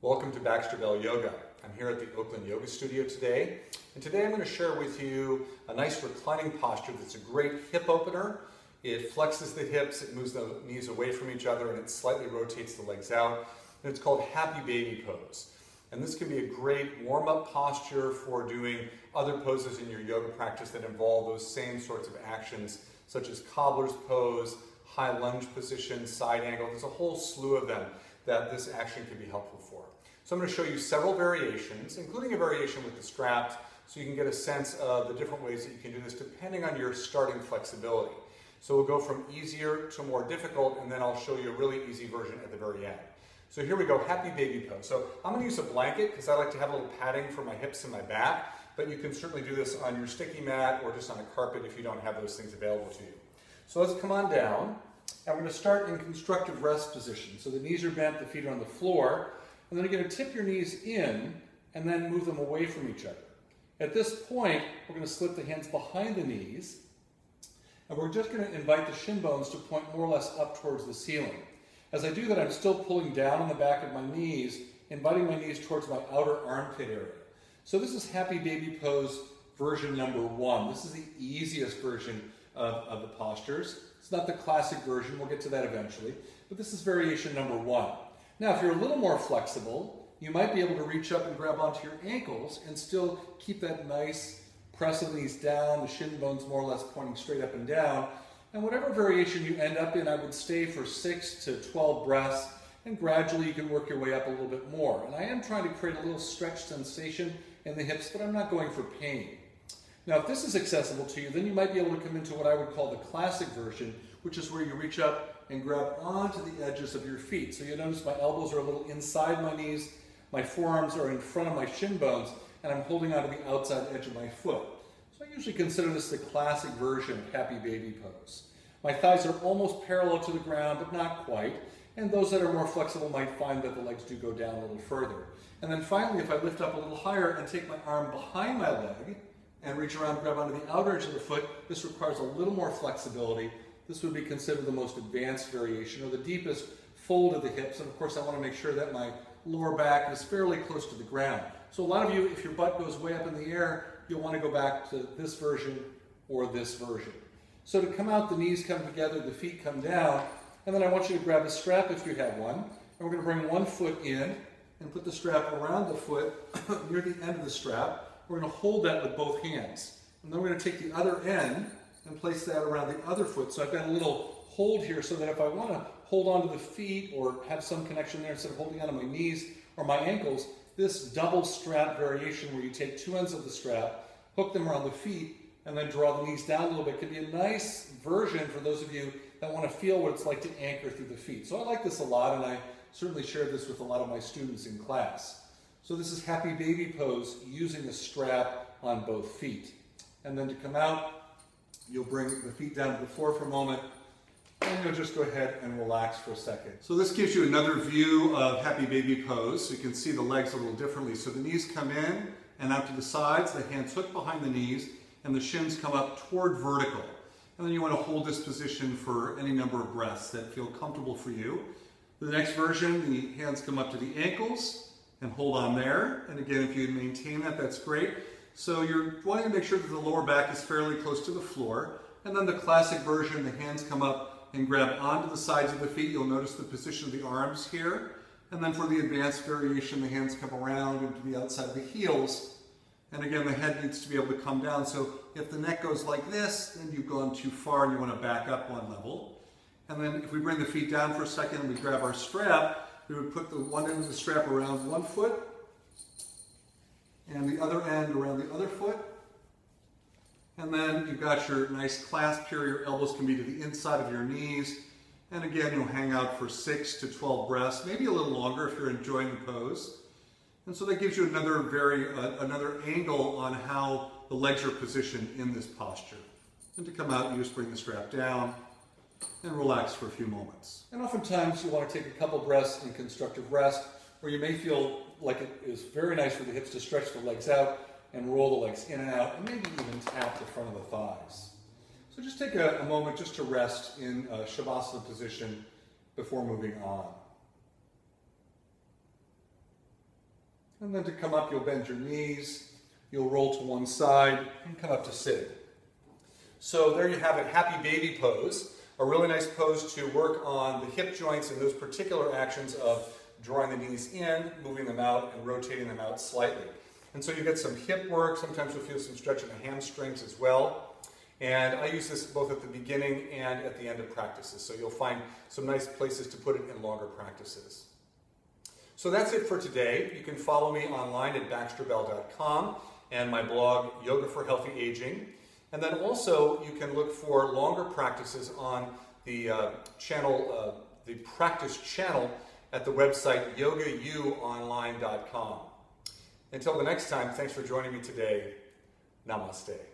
Welcome to Baxter Yoga. I'm here at the Oakland Yoga Studio today, and today I'm going to share with you a nice reclining posture that's a great hip opener. It flexes the hips, it moves the knees away from each other, and it slightly rotates the legs out. And it's called Happy Baby Pose. And this can be a great warm-up posture for doing other poses in your yoga practice that involve those same sorts of actions, such as cobbler's pose, high lunge position, side angle. There's a whole slew of them that this action can be helpful for. So I'm going to show you several variations, including a variation with the straps, so you can get a sense of the different ways that you can do this depending on your starting flexibility. So we'll go from easier to more difficult, and then I'll show you a really easy version at the very end. So here we go, Happy Baby Pose. So I'm going to use a blanket because I like to have a little padding for my hips and my back, but you can certainly do this on your sticky mat or just on a carpet if you don't have those things available to you. So let's come on down, and we're going to start in constructive rest position. So the knees are bent, the feet are on the floor, and then you're going to tip your knees in and then move them away from each other. At this point, we're going to slip the hands behind the knees, and we're just going to invite the shin bones to point more or less up towards the ceiling. As I do that, I'm still pulling down on the back of my knees, inviting my knees towards my outer armpit area. So this is Happy Baby Pose version number 1. This is the easiest version of the postures. It's not the classic version, we'll get to that eventually, but this is variation number 1. Now, if you're a little more flexible, you might be able to reach up and grab onto your ankles and still keep that nice press of the knees down, the shin bones more or less pointing straight up and down. And whatever variation you end up in, I would stay for 6 to 12 breaths, and gradually you can work your way up a little bit more. And I am trying to create a little stretch sensation in the hips, but I'm not going for pain. Now, if this is accessible to you, then you might be able to come into what I would call the classic version, which is where you reach up and grab onto the edges of your feet. So you notice my elbows are a little inside my knees, my forearms are in front of my shin bones, and I'm holding onto the outside edge of my foot. So I usually consider this the classic version of Happy Baby Pose. My thighs are almost parallel to the ground, but not quite. And those that are more flexible might find that the legs do go down a little further. And then finally, if I lift up a little higher and take my arm behind my leg and reach around and grab onto the outer edge of the foot, this requires a little more flexibility. This would be considered the most advanced variation, or the deepest fold of the hips. And of course, I want to make sure that my lower back is fairly close to the ground. So a lot of you, if your butt goes way up in the air, you'll want to go back to this version or this version. So to come out, the knees come together, the feet come down, and then I want you to grab a strap if you have one. And we're going to bring one foot in and put the strap around the foot near the end of the strap. We're going to hold that with both hands. And then we're going to take the other end and place that around the other foot. So I've got a little hold here so that if I want to hold onto the feet or have some connection there instead of holding onto my knees or my ankles, this double strap variation where you take two ends of the strap, hook them around the feet, and then draw the knees down a little bit could be a nice version for those of you that want to feel what it's like to anchor through the feet. So I like this a lot, and I certainly shared this with a lot of my students in class. So this is Happy Baby Pose using a strap on both feet. And then to come out, you'll bring the feet down to the floor for a moment, and you'll just go ahead and relax for a second. So this gives you another view of Happy Baby Pose. So you can see the legs a little differently. So the knees come in and out to the sides, the hands hook behind the knees, and the shins come up toward vertical. And then you want to hold this position for any number of breaths that feel comfortable for you. For the next version, the hands come up to the ankles and hold on there. And again, if you maintain that, that's great. So you're wanting to make sure that the lower back is fairly close to the floor. And then the classic version, the hands come up and grab onto the sides of the feet. You'll notice the position of the arms here. And then for the advanced variation, the hands come around into the outside of the heels. And again, the head needs to be able to come down. So if the neck goes like this, then you've gone too far and you want to back up one level. And then if we bring the feet down for a second and we grab our strap, we would put the one end of the strap around one foot and the other end around the other foot. And then you've got your nice clasp here. Your elbows can be to the inside of your knees. And again, you'll hang out for 6 to 12 breaths, maybe a little longer if you're enjoying the pose. And so that gives you another angle on how the legs are positioned in this posture. And to come out, you just bring the strap down and relax for a few moments. And oftentimes you want to take a couple breaths in constructive rest, where you may feel like it is very nice for the hips to stretch the legs out and roll the legs in and out, and maybe even tap the front of the thighs. So just take a moment just to rest in a Shavasana position before moving on. And then to come up, you'll bend your knees, you'll roll to one side, and come up to sitting. So there you have it, happy baby pose. A really nice pose to work on the hip joints and those particular actions of drawing the knees in, moving them out, and rotating them out slightly. And so you get some hip work, sometimes you'll feel some stretch in the hamstrings as well. And I use this both at the beginning and at the end of practices. So you'll find some nice places to put it in longer practices. So that's it for today. You can follow me online at baxterbell.com and my blog, Yoga for Healthy Aging. And then also you can look for longer practices on the the practice channel at the website yogauonline.com. Until the next time, thanks for joining me today. Namaste.